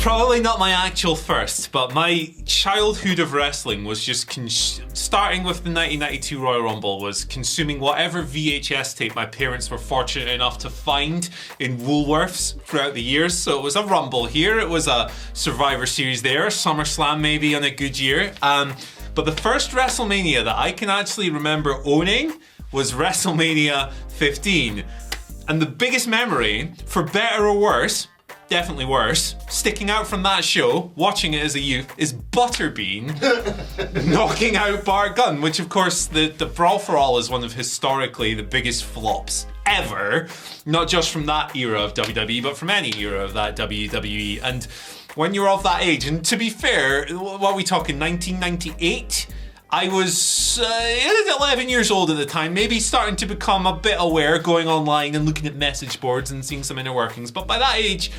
probably not my actual first, but my childhood of wrestling was just starting with the 1992 Royal Rumble, was consuming whatever VHS tape my parents were fortunate enough to find in Woolworths throughout the years. So it was a Rumble here, it was a Survivor Series there, a SummerSlam maybe on a good year. But the first WrestleMania that I can actually remember owning was WrestleMania 15. And the biggest memory, for better or worse, definitely worse, sticking out from that show, watching it as a youth, is Butterbean knocking out Bart Gunn, which of course the Brawl for All is one of historically the biggest flops ever, not just from that era of WWE, but from any era of that WWE. And when you're of that age, and to be fair, what are we talking, 1998? I was 11 years old at the time, maybe starting to become a bit aware, going online and looking at message boards and seeing some inner workings. But by that age,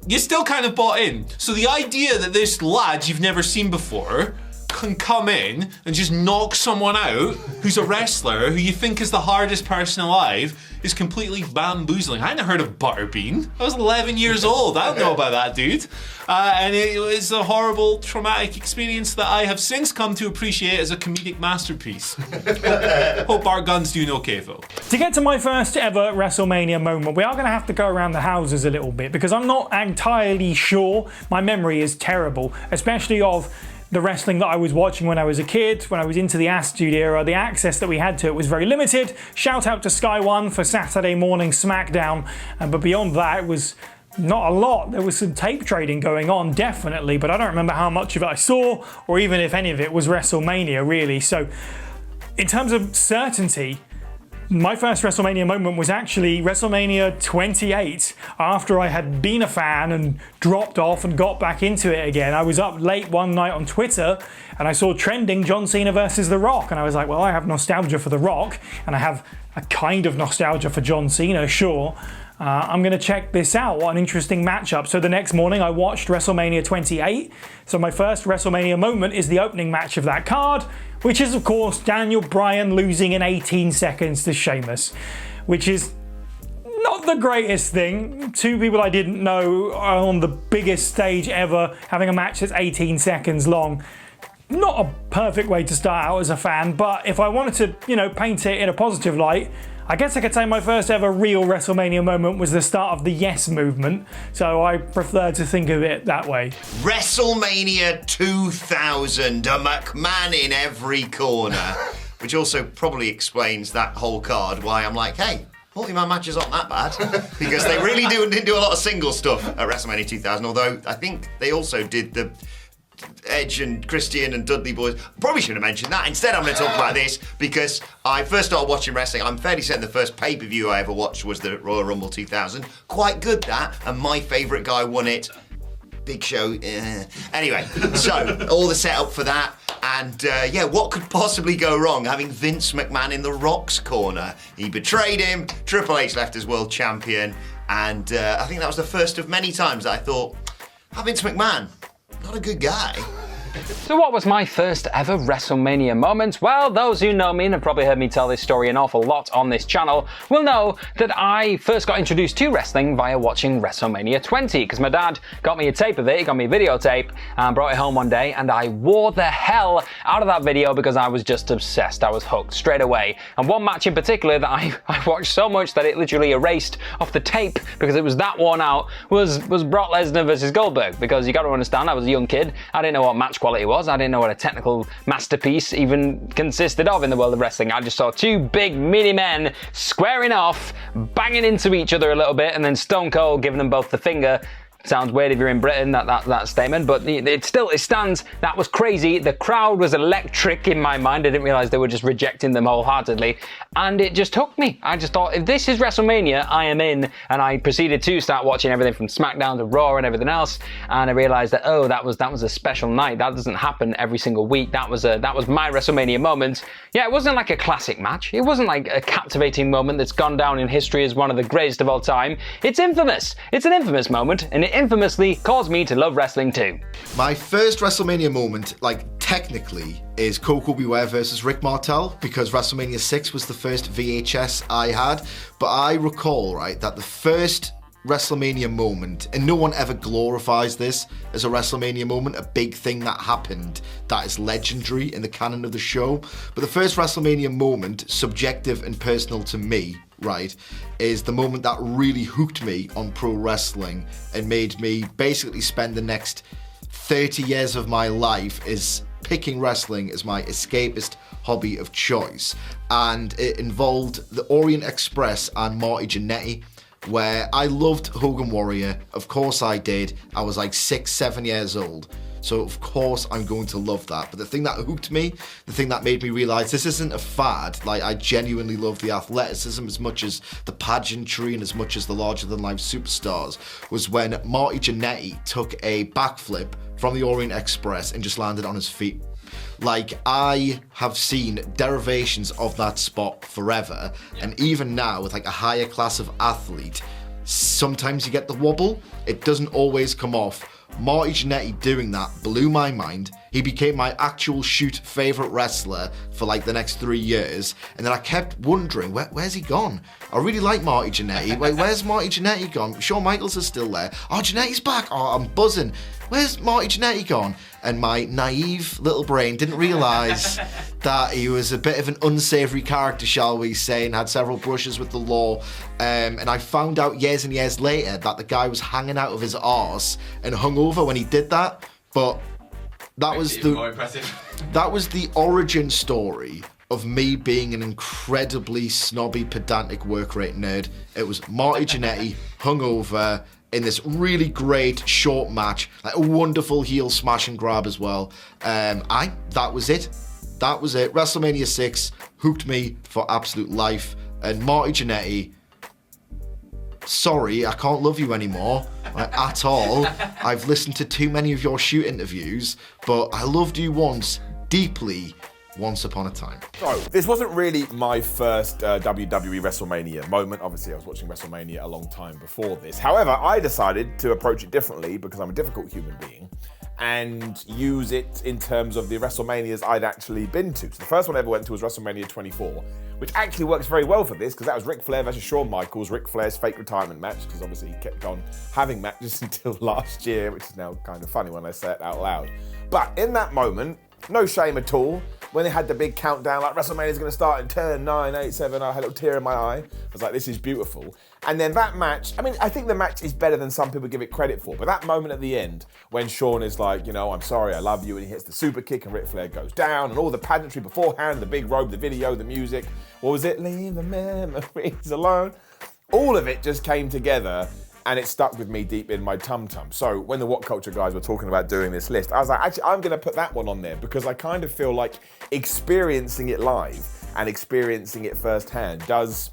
you still kind of bought in. So the idea that this lad you've never seen before can come in and just knock someone out who's a wrestler who you think is the hardest person alive is completely bamboozling. I hadn't heard of Butterbean. I was 11 years old. I don't know about that dude. And it was a horrible, traumatic experience that I have since come to appreciate as a comedic masterpiece. Hope Bart Gunn's doing okay though. To get to my first ever WrestleMania moment, we are going to have to go around the houses a little bit because I'm not entirely sure. My memory is terrible, especially of the wrestling that I was watching when I was a kid, when I was into the Attitude Era. The access that we had to it was very limited. Shout out to Sky One for Saturday morning SmackDown, but beyond that it was not a lot. There was some tape trading going on, definitely, but I don't remember how much of it I saw, or even if any of it was WrestleMania, really. So in terms of certainty, my first WrestleMania moment was actually WrestleMania 28, after I had been a fan and dropped off and got back into it again. I was up late one night on Twitter and I saw trending John Cena versus The Rock, and I was like, well, I have nostalgia for The Rock and I have a kind of nostalgia for John Cena, sure. I'm going to check this out. What an interesting matchup. So the next morning I watched WrestleMania 28. So my first WrestleMania moment is the opening match of that card, which is of course Daniel Bryan losing in 18 seconds to Sheamus, which is not the greatest thing. Two people I didn't know are on the biggest stage ever having a match that's 18 seconds long. Not a perfect way to start out as a fan, but if I wanted to, paint it in a positive light, I guess I could say my first ever real WrestleMania moment was the start of the Yes movement, so I prefer to think of it that way. WrestleMania 2000, a McMahon in every corner, which also probably explains that whole card, why I'm like, hey, multi-man matches aren't that bad, because they really didn't do a lot of single stuff at WrestleMania 2000, although I think they also did the Edge and Christian and Dudley boys. Probably should have mentioned that. Instead, I'm going to talk about this because I first started watching wrestling. I'm fairly certain the first pay-per-view I ever watched was the Royal Rumble 2000. Quite good, that. And my favourite guy won it. Big Show. Anyway, so all the setup for that. And what could possibly go wrong having Vince McMahon in The Rock's corner? He betrayed him. Triple H left as world champion. And I think that was the first of many times that I thought, Vince McMahon, not a good guy. So what was my first ever WrestleMania moment? Well, those who know me and have probably heard me tell this story an awful lot on this channel will know that I first got introduced to wrestling via watching WrestleMania 20, because my dad got me a tape of it, he got me a videotape and brought it home one day, and I wore the hell out of that video because I was just obsessed. I was hooked straight away. And one match in particular that I watched so much that it literally erased off the tape because it was that worn out was Brock Lesnar versus Goldberg, because you got to understand, I was a young kid, I didn't know what match quality was. I didn't know what a technical masterpiece even consisted of in the world of wrestling. I just saw two big meaty men squaring off, banging into each other a little bit, and then Stone Cold giving them both the finger. Sounds weird if you're in Britain, that statement, but it stands. That was crazy. The crowd was electric in my mind. I didn't realize they were just rejecting them wholeheartedly, and it just hooked me. I just thought, if this is WrestleMania, I am in, and I proceeded to start watching everything from SmackDown to Raw and everything else, and I realized that, oh, that was a special night. That doesn't happen every single week. That was my WrestleMania moment. Yeah, it wasn't like a classic match. It wasn't like a captivating moment that's gone down in history as one of the greatest of all time. It's infamous. It's an infamous moment, and it infamously caused me to love wrestling too. My first WrestleMania moment, technically, is Koko B. Ware versus Rick Martel, because WrestleMania 6 was the first VHS I had. But I recall, right, that the first WrestleMania moment, and no one ever glorifies this as a WrestleMania moment, a big thing that happened that is legendary in the canon of the show. But the first WrestleMania moment, subjective and personal to me, right, is the moment that really hooked me on pro wrestling and made me basically spend the next 30 years of my life is picking wrestling as my escapist hobby of choice. And it involved the Orient Express and Marty Jannetty, where I loved Hogan Warrior. Of course I did. I was like 6, 7 years old. So of course I'm going to love that. But the thing that hooked me, the thing that made me realize this isn't a fad, like I genuinely love the athleticism as much as the pageantry and as much as the larger than life superstars, was when Marty Jannetty took a backflip from the Orient Express and just landed on his feet. Like, I have seen derivations of that spot forever, and even now with like a higher class of athlete, sometimes you get the wobble. It doesn't always come off. Marty Jannetty doing that blew my mind. He became my actual shoot favourite wrestler for like the next 3 years. And then I kept wondering, where's he gone? I really like Marty Jannetty. Wait, where's Marty Jannetty gone? Shawn Michaels is still there. Oh, Jannetty's back. Oh, I'm buzzing. Where's Marty Jannetty gone? And my naive little brain didn't realise that he was a bit of an unsavoury character, shall we say, and had several brushes with the law. And I found out years and years later that the guy was hanging out of his arse and hungover when he did that. But that was the origin story of me being an incredibly snobby, pedantic work rate nerd. It was Marty Jannetty hungover in this really great short match, like a wonderful heel smash and grab as well. That was it. That was it. WrestleMania 6 hooked me for absolute life. And Marty Jannetty, sorry, I can't love you anymore, like, at all. I've listened to too many of your shoot interviews, but I loved you once, deeply, once upon a time. So, this wasn't really my first WWE WrestleMania moment. Obviously, I was watching WrestleMania a long time before this. However, I decided to approach it differently because I'm a difficult human being and use it in terms of the WrestleManias I'd actually been to. So the first one I ever went to was WrestleMania 24, which actually works very well for this because that was Ric Flair versus Shawn Michaels, Ric Flair's fake retirement match, because obviously he kept on having matches until last year, which is now kind of funny when I say it out loud. But in that moment, no shame at all, when they had the big countdown, like WrestleMania's going to start in turn 9, 8, 7, I had a little tear in my eye. I was like, this is beautiful. And then that match, I mean, I think the match is better than some people give it credit for, but that moment at the end, when Shawn is like, you know, I'm sorry, I love you, and he hits the super kick and Ric Flair goes down, and all the pageantry beforehand, the big robe, the video, the music, what was it? Leave the memories alone. All of it just came together, and it stuck with me deep in my tum-tum. So when the WhatCulture guys were talking about doing this list, I was like, actually, I'm gonna put that one on there because I kind of feel like experiencing it live and experiencing it firsthand does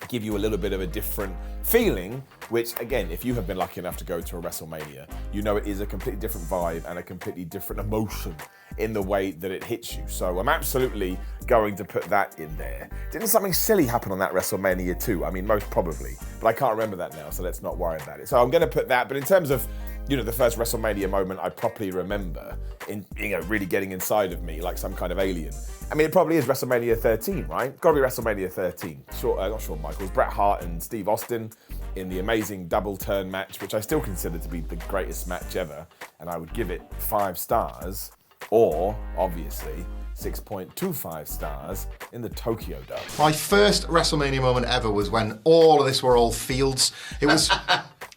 give you a little bit of a different feeling, which again, if you have been lucky enough to go to a WrestleMania, you know it is a completely different vibe and a completely different emotion in the way that it hits you. So I'm absolutely going to put that in there. Didn't something silly happen on that WrestleMania too? I mean, most probably, but I can't remember that now, so let's not worry about it. So I'm going to put that, but in terms of, you know, the first WrestleMania moment I properly remember, in, you know, really getting inside of me like some kind of alien. I mean, it probably is WrestleMania 13, right? Got to be WrestleMania 13. Not Shawn Michaels, Bret Hart and Steve Austin in the amazing double turn match, which I still consider to be the greatest match ever, and I would give it 5 stars, or obviously 6.25 stars in the Tokyo Dome. My first WrestleMania moment ever was when all of this were all fields. It was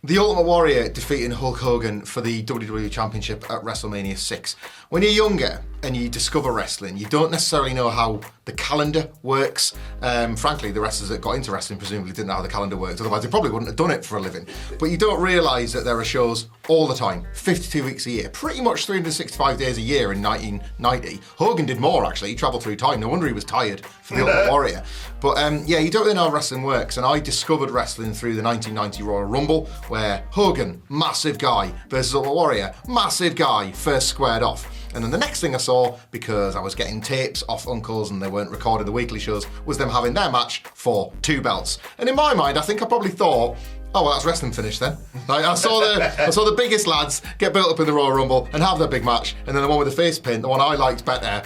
The Ultimate Warrior defeating Hulk Hogan for the WWE Championship at WrestleMania 6. When you're younger and you discover wrestling, you don't necessarily know how the calendar works. Frankly, the wrestlers that got into wrestling presumably didn't know how the calendar worked, otherwise they probably wouldn't have done it for a living. But you don't realise that there are shows all the time, 52 weeks a year, pretty much 365 days a year in 1990. Hogan did more, actually. He travelled through time. No wonder he was tired for The Ultimate Warrior. But yeah, you don't really know how wrestling works, and I discovered wrestling through the 1990 Royal Rumble, where Hogan, massive guy, versus Ultimate Warrior, massive guy, first squared off. And then the next thing I saw, because I was getting tapes off uncles and they weren't recording the weekly shows, was them having their match for 2 belts. And in my mind, I think I probably thought, oh well, that's wrestling finished then. Like, I saw the biggest lads get built up in the Royal Rumble and have their big match, and then the one with the face paint, the one I liked better,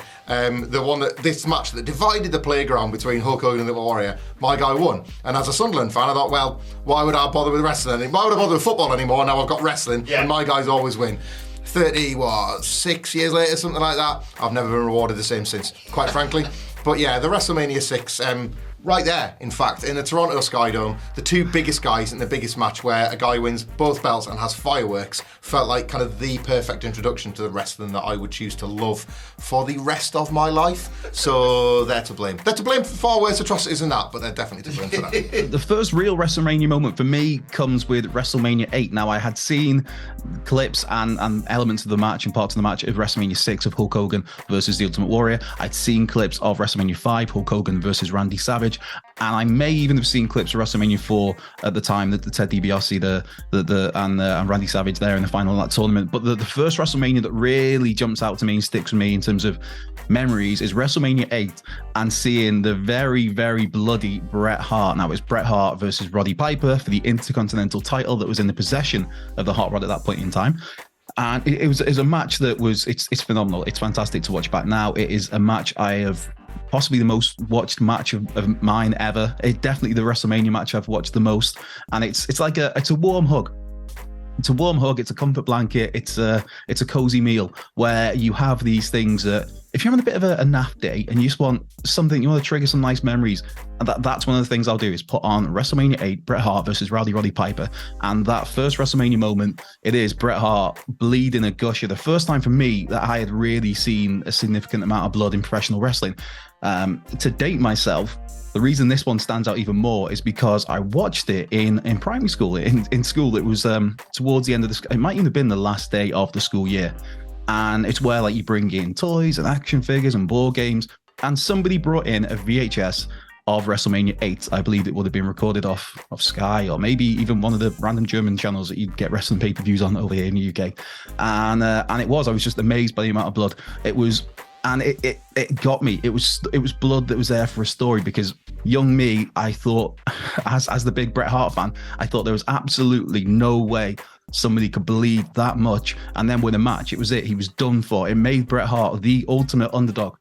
this match that divided the playground between Hulk Hogan and the Warrior, my guy won. And as a Sunderland fan, I thought, well, why would I bother with wrestling? Why would I bother with football anymore? Now I've got wrestling, and my guys always win. 6 years later, something like that. I've never been rewarded the same since, quite frankly. But yeah, the WrestleMania 6, right there, in fact, in the Toronto Sky Dome, the two biggest guys in the biggest match where a guy wins both belts and has fireworks, felt like kind of the perfect introduction to the wrestling that I would choose to love for the rest of my life. So they're to blame. They're to blame for far worse atrocities than that, but they're definitely to blame for that. The first real WrestleMania moment for me comes with WrestleMania 8. Now, I had seen clips and elements of the match and parts of the match of WrestleMania 6 of Hulk Hogan versus The Ultimate Warrior. I'd seen clips of WrestleMania 5, Hulk Hogan versus Randy Savage. And I may even have seen clips of WrestleMania 4 at the time, that the Ted DiBiase and Randy Savage there in the final of that tournament. But the first WrestleMania that really jumps out to me and sticks with me in terms of memories is WrestleMania 8 and seeing the very, very bloody Bret Hart. Now, it was Bret Hart versus Roddy Piper for the Intercontinental title that was in the possession of the Hot Rod at that point in time. And it was a match that was, it's phenomenal. It's fantastic to watch back now. It is a match I have possibly the most watched match of mine ever. It's definitely the WrestleMania match I've watched the most. And it's like it's a warm hug. It's a warm hug. It's a comfort blanket. It's a cozy meal where you have these things that if you're having a bit of a naff day and you just want something, you want to trigger some nice memories, and that's one of the things I'll do is put on WrestleMania 8, Bret Hart versus Roddy Piper. And that first WrestleMania moment, it is Bret Hart bleeding a gusher. The first time for me that I had really seen a significant amount of blood in professional wrestling. To date myself, the reason this one stands out even more is because I watched it in primary school. In school, it was towards the end of it might even have been the last day of the school year. And it's where like you bring in toys and action figures and board games. And somebody brought in a VHS of WrestleMania 8. I believe it would have been recorded off Sky or maybe even one of the random German channels that you'd get wrestling pay-per-views on over here in the UK. And I was just amazed by the amount of blood. It was, and it got me. It was blood that was there for a story, because young me, I thought, as the big Bret Hart fan, I thought there was absolutely no way somebody could bleed that much and then win a match. It was it. He was done for. It made Bret Hart the ultimate underdog.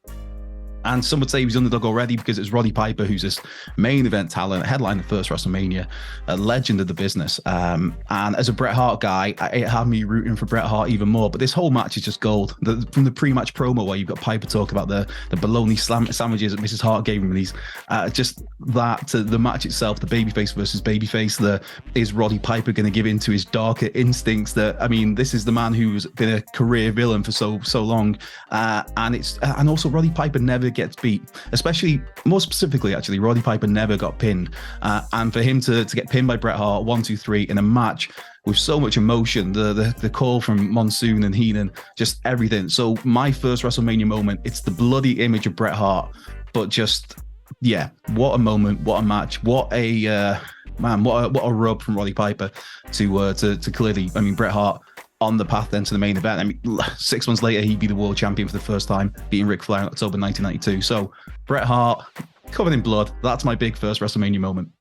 And some would say he was underdog already because it was Roddy Piper, who's this main event talent, headlined the first WrestleMania, a legend of the business. And as a Bret Hart guy, it had me rooting for Bret Hart even more. But this whole match is just gold. From the pre-match promo where you've got Piper talk about the bologna sandwiches that Mrs. Hart gave him, and these just that to the match itself, the babyface versus babyface. Is Roddy Piper going to give in to his darker instincts? This is the man who's been a career villain for so long, and also Roddy Piper never gets beat, especially more specifically, actually, Roddy Piper never got pinned. And for him to get pinned by Bret Hart 1, 2, 3 in a match with so much emotion, the call from Monsoon and Heenan, just everything. So my first WrestleMania moment, it's the bloody image of Bret Hart, but just, yeah, what a moment, what a match, what a rub from Roddy Piper to clearly, Bret Hart on the path then to the main event. 6 months later, he'd be the world champion for the first time, beating Ric Flair in October 1992. So Bret Hart, covered in blood. That's my big first WrestleMania moment.